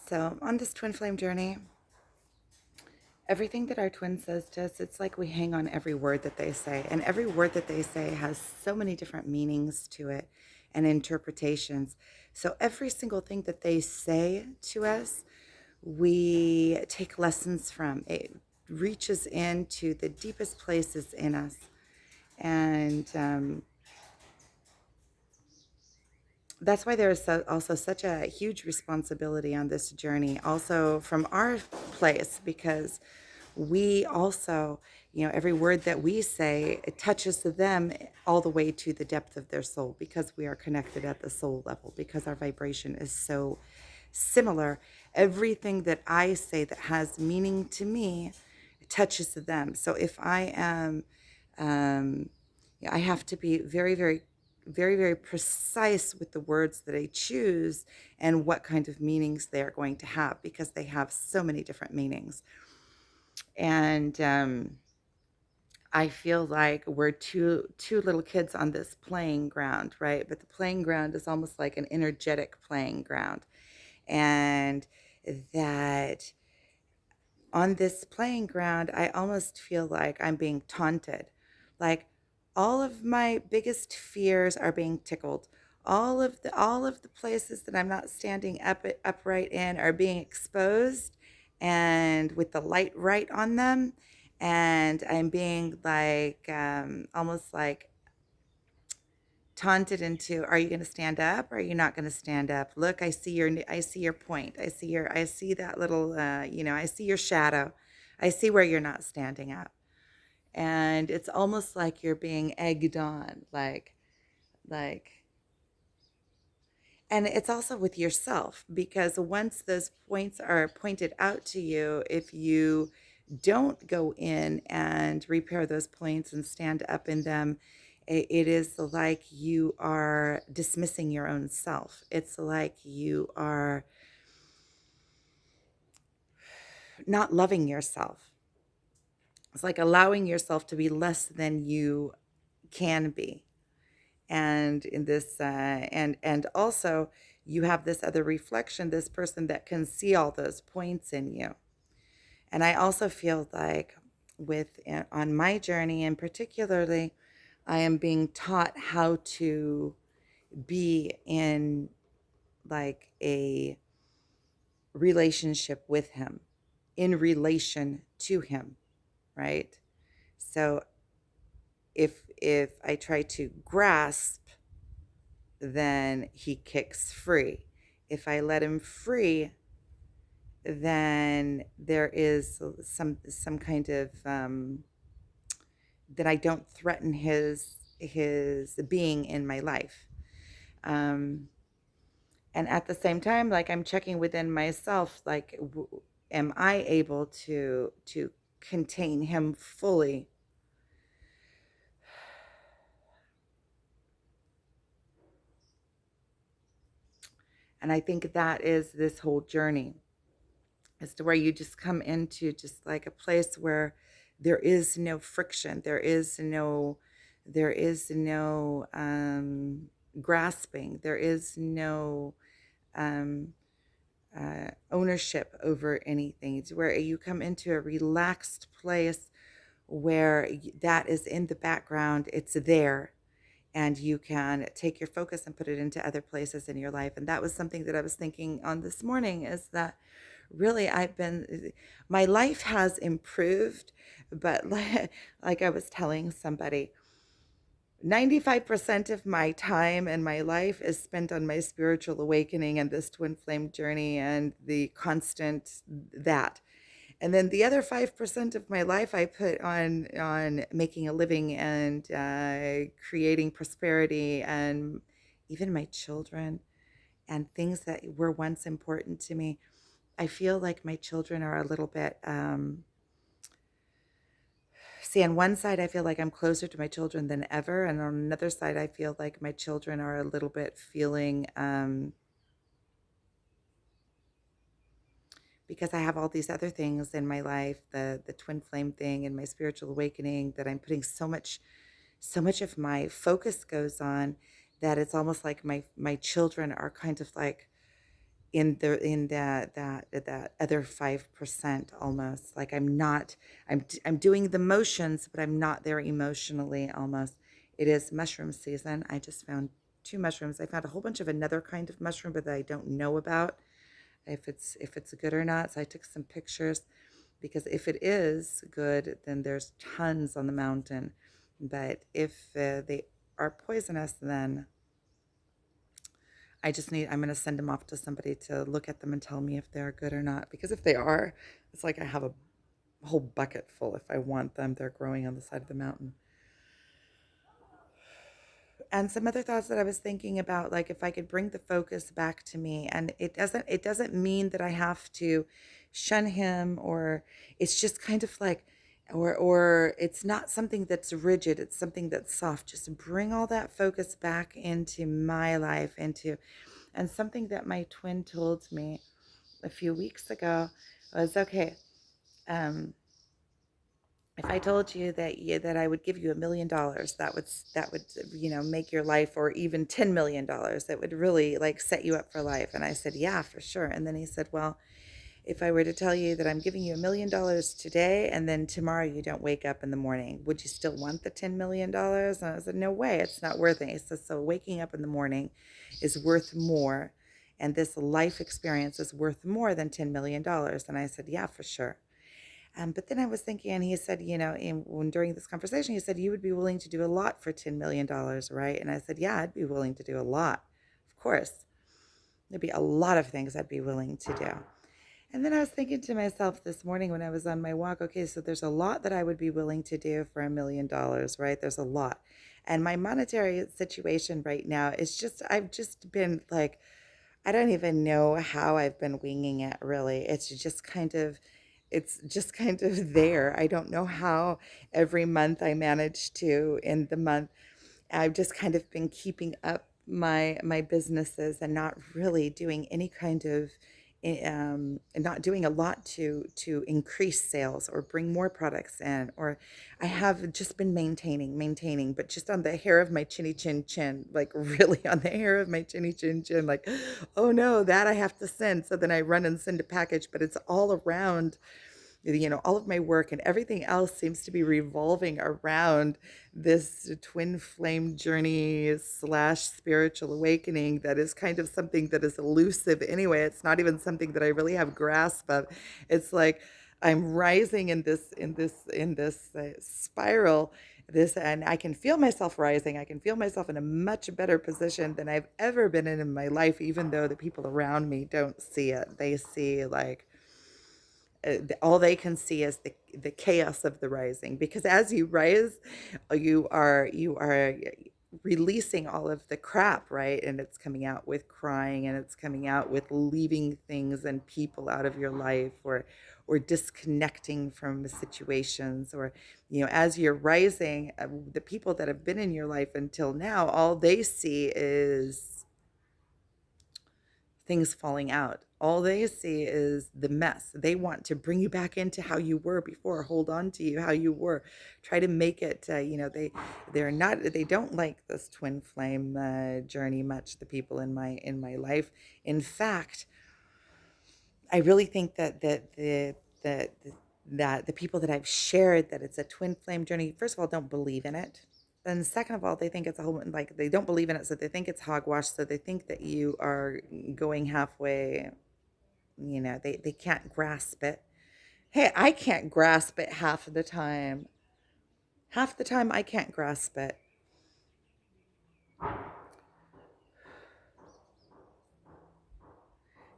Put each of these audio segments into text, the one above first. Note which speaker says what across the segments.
Speaker 1: So, on this twin flame journey, everything that our twin says to us, it's like we hang on every word that they say. And every word that they say has so many different meanings to it and interpretations. So, every single thing that they say to us, we take lessons from. It reaches into the deepest places in us. And that's why there is also such a huge responsibility on this journey, also from our place, because we also, every word that we say, it touches to them all the way to the depth of their soul because we are connected at the soul level, because our vibration is so similar. Everything that I say that has meaning to me touches to them. So if I am, um, I have to be very, very, very, very precise with the words that I choose and what kind of meanings they are going to have, because they have so many different meanings. And I feel like we're two little kids on this playing ground, right? But the playing ground is almost like an energetic playing ground, and that on this playing ground, I almost feel like I'm being taunted. Like all of my biggest fears are being tickled. All of the places that I'm not standing upright in are being exposed and with the light right on them. And I'm being like almost like taunted into, are you going to stand up or are you not going to stand up? Look, I see your point. I see that little I see your shadow. I see where you're not standing up. And it's almost like you're being egged on, like and it's also with yourself, because once those points are pointed out to you, if you don't go in and repair those points and stand up in them, it is like you are dismissing your own self. It's like you are not loving yourself. It's like allowing yourself to be less than you can be. And in this and also you have this other reflection, this person that can see all those points in you. And I also feel like with on my journey, and particularly, I am being taught how to be in like a relationship with him, in relation to him, right? So if I try to grasp, then he kicks free. If I let him free, then there is some kind of that I don't threaten his being in my life. Um, and at the same time, like I'm checking within myself, like am I able to contain him fully? And I think that is this whole journey, as to where you just come into just like a place where there is no friction, there is no grasping, there is no um, ownership over anything. It's where you come into a relaxed place where that is in the background, it's there, and you can take your focus and put it into other places in your life. And that was something that I was thinking on this morning, is that really my life has improved, but like I was telling somebody, 95% of my time and my life is spent on my spiritual awakening and this twin flame journey and the constant that. And then the other 5% of my life I put on making a living and creating prosperity, and even my children and things that were once important to me. I feel like my children are a little bit see, on one side I feel like I'm closer to my children than ever, and on another side I feel like my children are a little bit feeling because I have all these other things in my life, the twin flame thing and my spiritual awakening, that I'm putting so much of my focus goes on, that it's almost like my children are kind of like in that other 5% almost. Like I'm doing the motions, but I'm not there emotionally almost. It is mushroom season. I just found two mushrooms. I found a whole bunch of another kind of mushroom, but that I don't know about if it's good or not. So I took some pictures because if it is good, then there's tons on the mountain. But if they are poisonous, then I'm going to send them off to somebody to look at them and tell me if they're good or not. Because if they are, it's like I have a whole bucket full if I want them. They're growing on the side of the mountain. And some other thoughts that I was thinking about, like if I could bring the focus back to me, and it doesn't mean that I have to shun him, or it's just kind of like, or it's not something that's rigid, it's something that's soft. Just bring all that focus back into my life, and something that my twin told me a few weeks ago was, okay, um, if I told you that I would give you $1 million, that would make your life, or even $10 million, that would really like set you up for life. And I said, yeah, for sure. And then he said, well, if I were to tell you that I'm giving you $1 million today, and then tomorrow you don't wake up in the morning, would you still want the $10 million? And I said, no way, it's not worth it. He said, so waking up in the morning is worth more, and this life experience is worth more than $10 million. And I said, yeah, for sure. But then I was thinking, and he said, during this conversation, he said, you would be willing to do a lot for $10 million, right? And I said, yeah, I'd be willing to do a lot. Of course, there'd be a lot of things I'd be willing to do. And then I was thinking to myself this morning when I was on my walk, okay, so there's a lot that I would be willing to do for $1 million, right? There's a lot. And my monetary situation right now is just, I've just been like, I don't even know how I've been winging it, really. It's just kind of there. I don't know how every month I manage to, in the month, I've just kind of been keeping up my businesses and not really doing any kind of not doing a lot to increase sales or bring more products in, or I have just been maintaining, but just on the hair of my chinny chin chin, like really on the hair of my chinny chin chin, like, oh no, that I have to send. So then I run and send a package, but it's all around, all of my work and everything else seems to be revolving around this twin flame journey slash spiritual awakening that is kind of something that is elusive anyway. It's not even something that I really have grasp of. It's like I'm rising in this spiral, and I can feel myself rising. I can feel myself in a much better position than I've ever been in my life, even though the people around me don't see it. They see like all they can see is the chaos of the rising, because as you rise, you are releasing all of the crap, right? And it's coming out with crying, and it's coming out with leaving things and people out of your life, or disconnecting from situations, or as you're rising, the people that have been in your life until now, all they see is things falling out. All they see is the mess. They want to bring you back into how you were before, hold on to you how you were, try to make it. They don't like this twin flame journey much. The people in my life. In fact, I really think that the people that I've shared that it's a twin flame journey, first of all, don't believe in it. And second of all, they think it's a whole, like, they don't believe in it, so they think it's hogwash. So they think that you are going halfway. They can't grasp it. Hey, I can't grasp it half of the time. Half the time, I can't grasp it.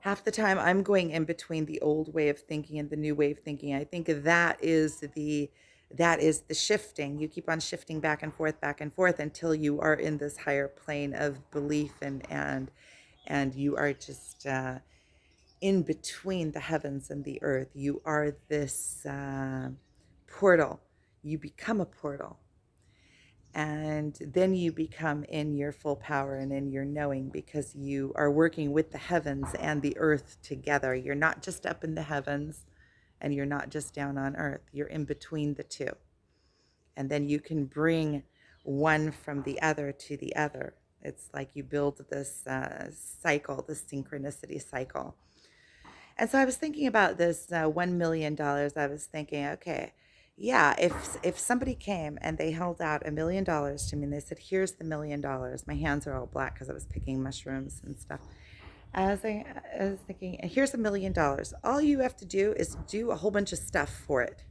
Speaker 1: Half the time, I'm going in between the old way of thinking and the new way of thinking. I think that is the shifting. You keep on shifting back and forth until you are in this higher plane of belief, and you are just in between the heavens and the earth. You are this portal. You become a portal. And then you become in your full power and in your knowing, because you are working with the heavens and the earth together. You're not just up in the heavens, and you're not just down on earth. You're in between the two. And then you can bring one from the other to the other. It's like you build this cycle, this synchronicity cycle. And so I was thinking about this $1 million. I was thinking, okay, yeah, if somebody came and they held out $1 million to me and they said, "Here's the $1 million." My hands are all black because I was picking mushrooms and stuff. I was thinking, here's $1 million. All you have to do is do a whole bunch of stuff for it.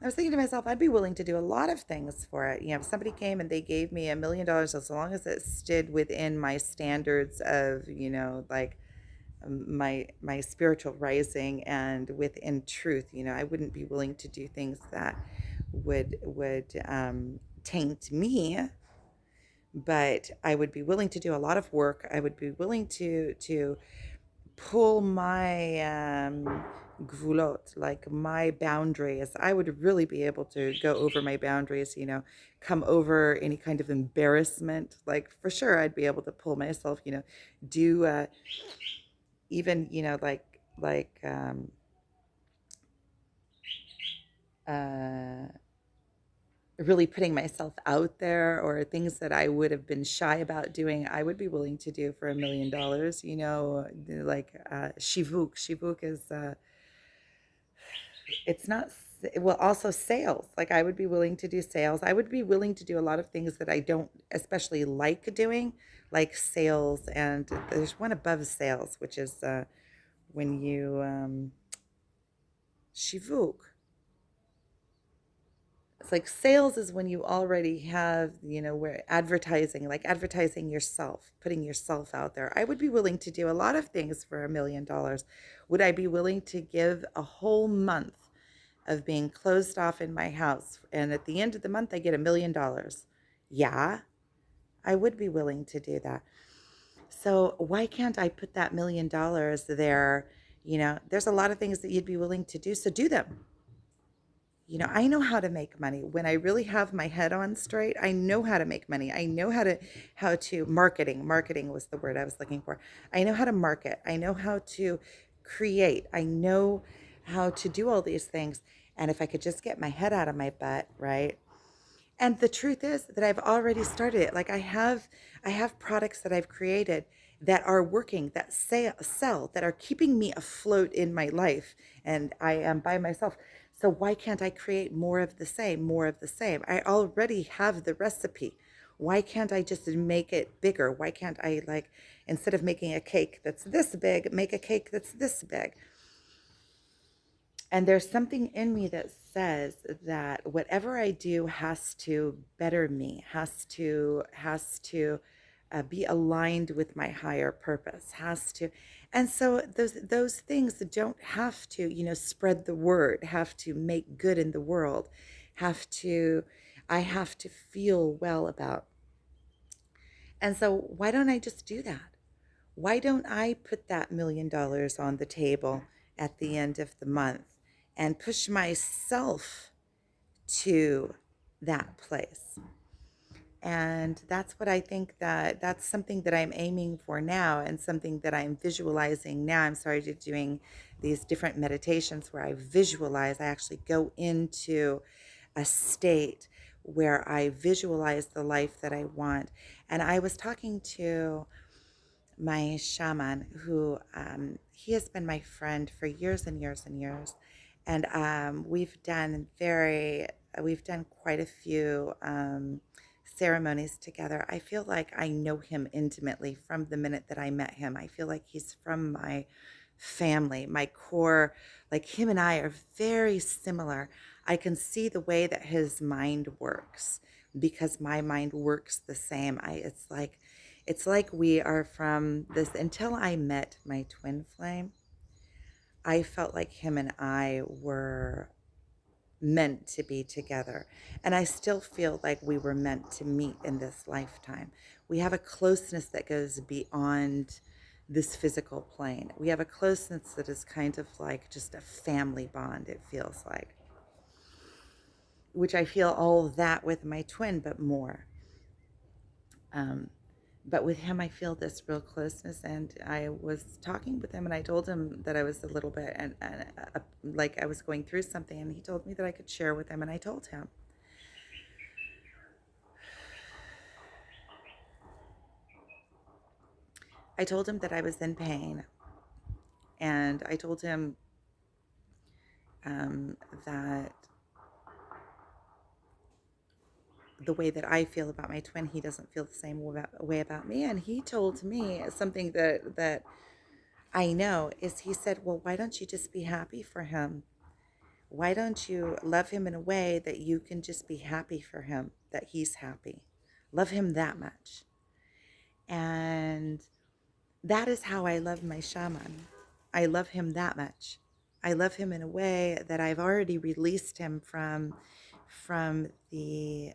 Speaker 1: I was thinking to myself, I'd be willing to do a lot of things for it. If somebody came and they gave me $1 million, as long as it stood within my standards of, like my spiritual rising and within truth, I wouldn't be willing to do things that would taint me, but I would be willing to do a lot of work. I would be willing to pull my gvulot, like my boundaries. I would really be able to go over my boundaries, come over any kind of embarrassment. Like for sure, I'd be able to pull myself, do even, uh, really putting myself out there, or things that I would have been shy about doing, I would be willing to do for $1 million. Like shivuk. Shivuk is it's not well, also sales. Like I would be willing to do sales. I would be willing to do a lot of things that I don't especially like doing, like sales. And there's one above sales, which is when you shivuk. It's like sales is when you already have, where advertising, like advertising yourself, putting yourself out there. I would be willing to do a lot of things for $1 million. Would I be willing to give a whole month of being closed off in my house, and at the end of the month I get $1 million? Yeah, I would be willing to do that. So why can't I put that $1 million there? There's a lot of things that you'd be willing to do, so do them. I know how to make money. When I really have my head on straight, I know how to make money. I know how to marketing. Marketing was the word I was looking for. I know how to market. I know how to create. I know how to do all these things. And if I could just get my head out of my butt, right? And the truth is that I've already started it. Like I have products that I've created that are working, that sell, that are keeping me afloat in my life, and I am by myself. So why can't I create more of the same, more of the same? I already have the recipe. Why can't I just make it bigger? Why can't I, like, instead of making a cake that's this big, make a cake that's this big? And there's something in me that says that whatever I do has to better me, has to be aligned with my higher purpose, has to. And so those things don't have to, spread the word, have to make good in the world, have to. I have to feel well about. And so why don't I just do that? Why don't I put that $1 million on the table at the end of the month and push myself to that place? And that's what I think, that's something that I'm aiming for now, and something that I'm visualizing now. I'm started doing these different meditations where I visualize. I actually go into a state where I visualize the life that I want. And I was talking to my shaman, who he has been my friend for years and years and years, and we've done quite a few ceremonies together. I feel like I know him intimately from the minute that I met him. I feel like he's from my family, my core. Like him and I are very similar. I can see the way that his mind works because my mind works the same. It's like we are from this. Until I met my twin flame, I felt like him and I were meant to be together. And I still feel like we were meant to meet in this lifetime. We have a closeness that goes beyond this physical plane. We have a closeness that is kind of like just a family bond, it feels like, which I feel all that with my twin, but more. Um, but with him, I feel this real closeness. And I was talking with him, and I told him that I was a little bit, and like I was going through something, and he told me that I could share with him, and I told him. I told him that I was in pain, and I told him um, that the way that I feel about my twin, he doesn't feel the same way about me. And he told me something that I know is he said, well, why don't you just be happy for him? Why don't you love him in a way that you can just be happy for him, that he's happy? Love him that much. And that is how I love my shaman. I love him that much. I love him in a way that I've already released him from a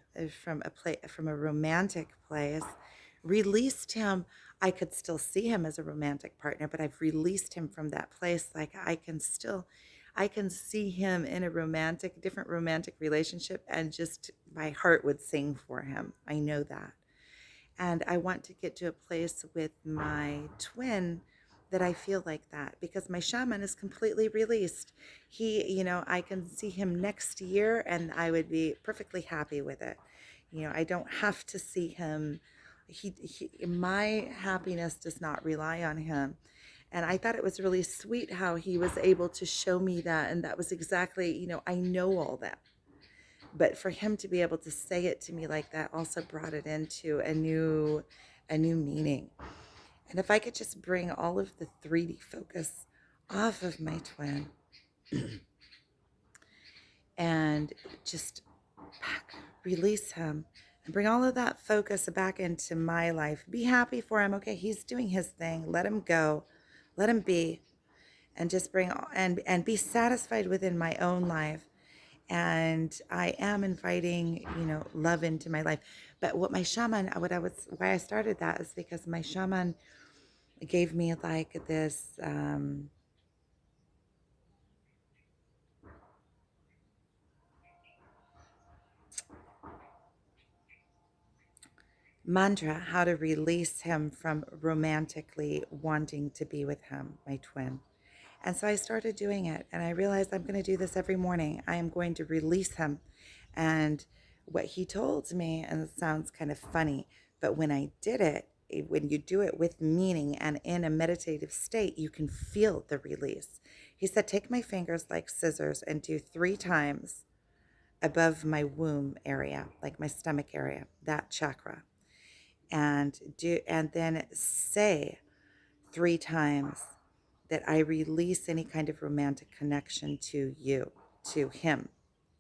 Speaker 1: romantic place. Released him. I could still see him as a romantic partner, but I've released him from that place. Like I can see him in a different romantic relationship, and just my heart would sing for him. I know that. And I want to get to a place with my twin that I feel like that, because my shaman is completely released. I can see him next year and I would be perfectly happy with it. I don't have to see him. My happiness does not rely on him. And I thought it was really sweet how he was able to show me that. And that was exactly, I know all that. But for him to be able to say it to me like that also brought it into a new meaning. And if I could just bring all of the 3D focus off of my twin and just back, release him and bring all of that focus back into my life. Be happy for him. Okay, he's doing his thing. Let him go. Let him be. And just and be satisfied within my own life. And I am inviting, love into my life. But why I started that is because my shaman gave me like this mantra how to release him from romantically wanting to be with him, my twin. And so I started doing it, and I realized I'm going to do this every morning. I am going to release him. And what he told me, and it sounds kind of funny, but when I did it, when you do it with meaning and in a meditative state, you can feel the release. He said, take my fingers like scissors and do 3 times above my womb area, like my stomach area, that chakra. And then say 3 times that I release any kind of romantic connection to him,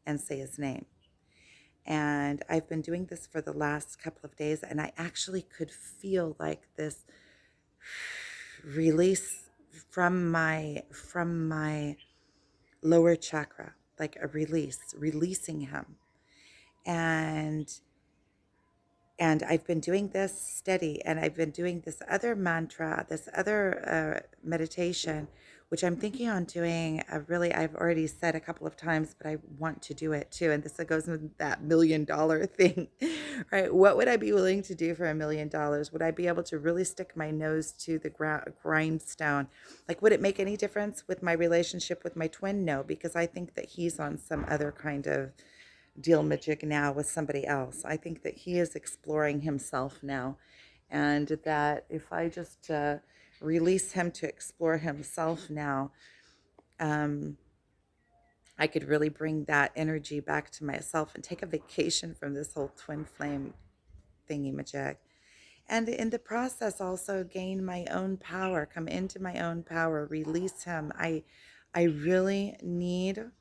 Speaker 1: and say his name. And I've been doing this for the last couple of days, and I actually could feel like this release from my lower chakra, like a releasing him. And I've been doing this steady, and I've been doing this other mantra, this other meditation, which I'm thinking on doing. I've already said a couple of times, but I want to do it too. And this goes with that $1 million thing, right? What would I be willing to do for $1 million? Would I be able to really stick my nose to the grindstone? Like, would it make any difference with my relationship with my twin? No, because I think that he's on some other kind of deal magic now with somebody else. I think that he is exploring himself now, and that if I just release him to explore himself now, um, I could really bring that energy back to myself and take a vacation from this whole twin flame thingy majig. And in the process, also gain my own power, come into my own power, release him. I really need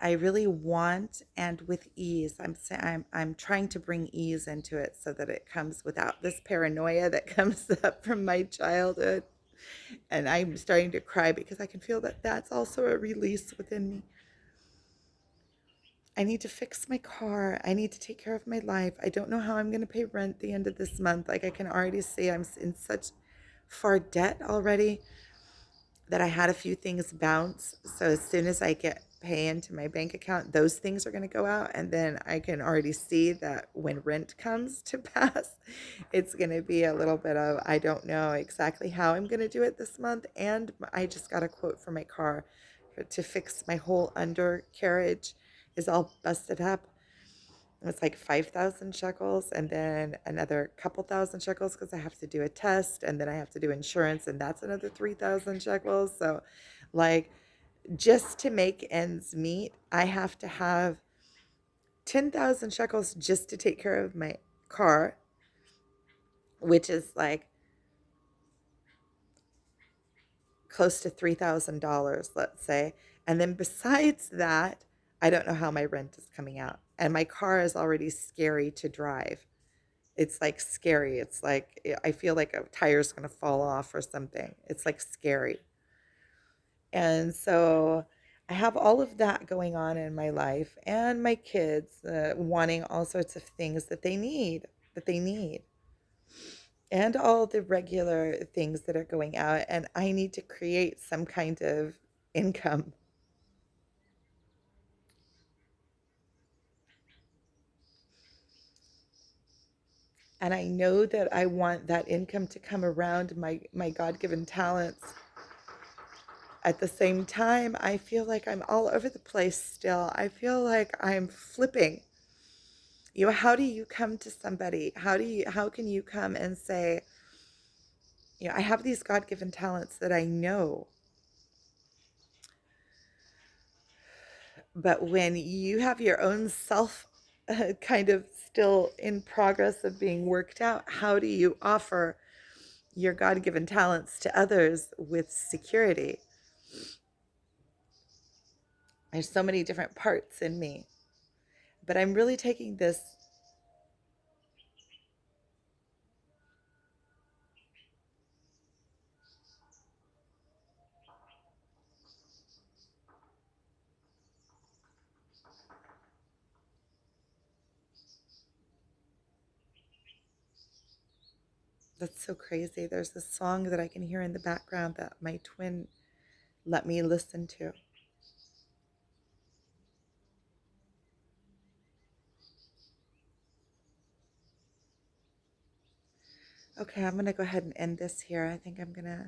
Speaker 1: I really want, and with ease. I'm trying to bring ease into it so that it comes without this paranoia that comes up from my childhood. And I'm starting to cry because I can feel that that's also a release within me. I need to fix my car. I need to take care of my life. I don't know how I'm going to pay rent the end of this month. Like, I can already see I'm in such far debt already that I had a few things bounce. So as soon as I get pay into my bank account, those things are going to go out. And then I can already see that when rent comes to pass, it's going to be a little bit of, I don't know exactly how I'm going to do it this month. And I just got a quote for my car to fix my whole undercarriage is all busted up. It's like 5,000 shekels and then another couple thousand shekels because I have to do a test and then I have to do insurance and that's another 3,000 shekels. So, like, just to make ends meet, I have to have 10,000 shekels just to take care of my car, which is like close to $3,000, let's say. And then besides that, I don't know how my rent is coming out. And my car is already scary to drive. It's like scary. It's like I feel like a tire's going to fall off or something. It's like scary. And so I have all of that going on in my life and my kids wanting all sorts of things that they need, and all the regular things that are going out. And I need to create some kind of income. And I know that I want that income to come around my God-given talents. At the same time, I feel like I'm all over the place still. I feel like I'm flipping. You know, how do you come to somebody? How can you come and say, you know, I have these God-given talents that I know, but when you have your own self kind of still in progress of being worked out, how do you offer your God-given talents to others with security? There's so many different parts in me, but I'm really taking this. That's so crazy. There's this song that I can hear in the background that my twin let me listen to. Okay, I'm going to go ahead and end this here. I think I'm going to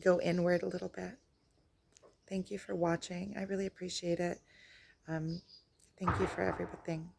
Speaker 1: go inward a little bit. Thank you for watching. I really appreciate it. Um, Thank you for everything.